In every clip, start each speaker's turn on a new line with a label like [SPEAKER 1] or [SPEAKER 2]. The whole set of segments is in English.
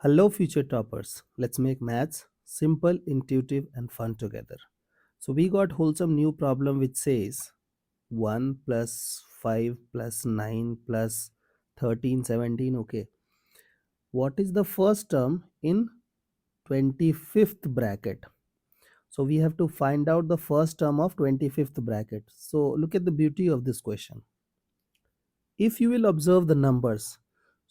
[SPEAKER 1] Hello, future toppers. Let's make maths simple, intuitive, and fun together. So, we got wholesome new problem which says 1 plus 5 plus 9 plus 13, 17. Okay. What is the first term in 25th bracket? So, we have to find out the first term of 25th bracket. So, look at the beauty of this question. If you will observe the numbers,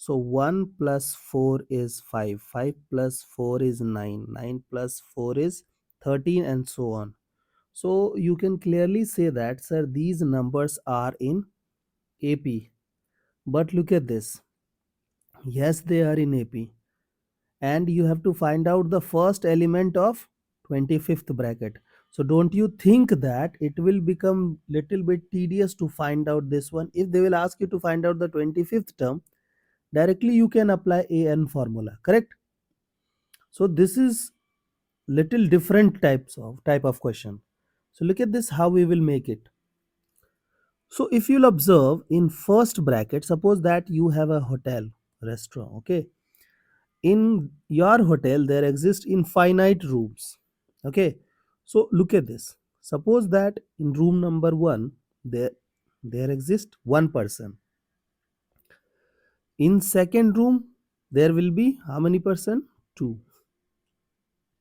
[SPEAKER 1] so 1 plus 4 is 5, 5 plus 4 is 9, 9 plus 4 is 13, and so on. So you can clearly say that, sir, these numbers are in AP. But look at this. Yes, they are in AP. And you have to find out the first element of 25th bracket. So don't you think that it will become little bit tedious to find out this one? If they will ask you to find out the 25th term, directly you can apply an formula, correct? So this is little different type of question. So look at this, how we will make it. So if you'll observe in first bracket, suppose that you have a hotel restaurant. Okay, in your hotel there exist infinite rooms. Okay, so look at this. Suppose that in room number 1 there exists one person. In second room there will be how many person? 2.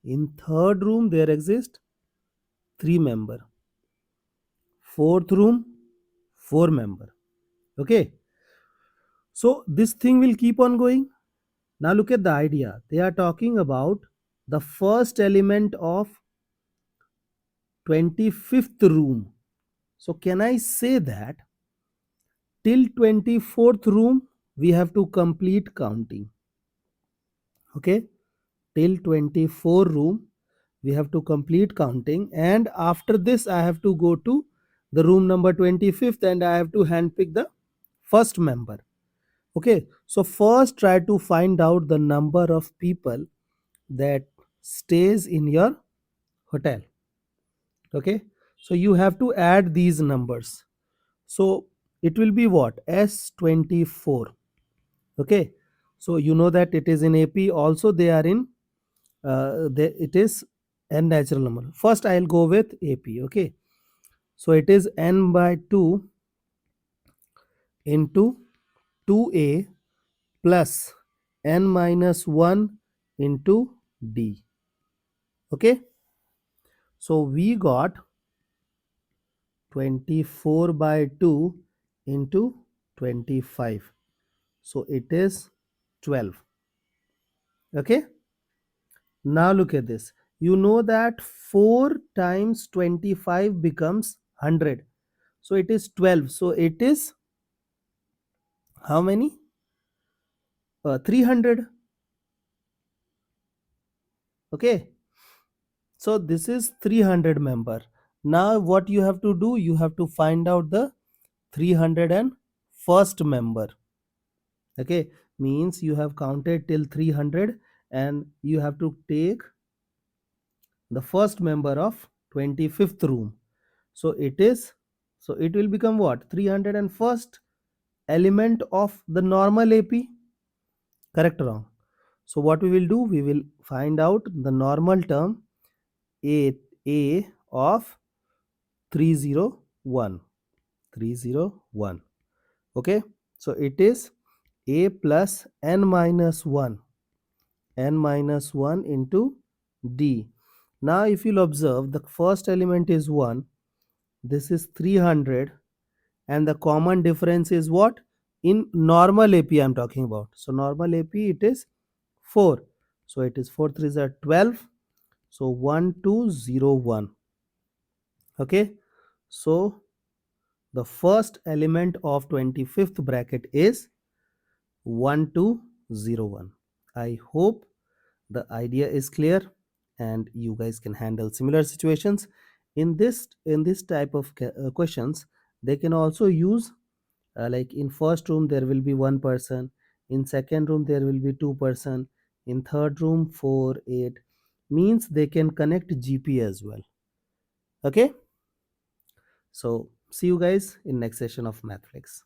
[SPEAKER 1] In third room there exist 3 member. Fourth room 4 member. Okay, so this thing will keep on going. Now look at the idea. They are talking about the first element of 25th room. So can I say that till 24th room we have to complete counting? Okay, till 24 room we have to complete counting, and after this I have to go to the room number 25th and I have to handpick the first member. Okay, so first try to find out the number of people that stays in your hotel. Okay, so you have to add these numbers. So it will be what? S24. Okay, so you know that it is in AP also. They are in it is n natural number. First I'll go with AP. Okay, so it is n by 2 into 2a plus n minus 1 into d. Okay, so we got 24 by 2 into 25, so it is 12. Okay, now look at this. You know that 4 times 25 becomes 100, so it is 12. So it is how many? 300. Okay, so this is 300 member. Now what you have to do, you have to find out the 301st member. Okay, means you have counted till 300 and you have to take the first member of 25th room. So it is, so it will become what? 301st element of the normal AP. Correct or wrong? So what we will do, we will find out the normal term a of 301. 301. Okay, so it is a plus n minus 1, n minus 1 into d. Now if you'll observe, the first element is 1, this is 300, and the common difference is what? In normal AP I am talking about. So normal AP it is 4. So it is 4 3s are 12. So 1201. Okay, so the first element of 25th bracket is 1201. I hope the idea is clear and you guys can handle similar situations. In this type of questions, they can also use like in first room there will be one person, in second room there will be two person, in third room 4 8, means they can connect GP as well. Okay, so see you guys in next session of Mathflix.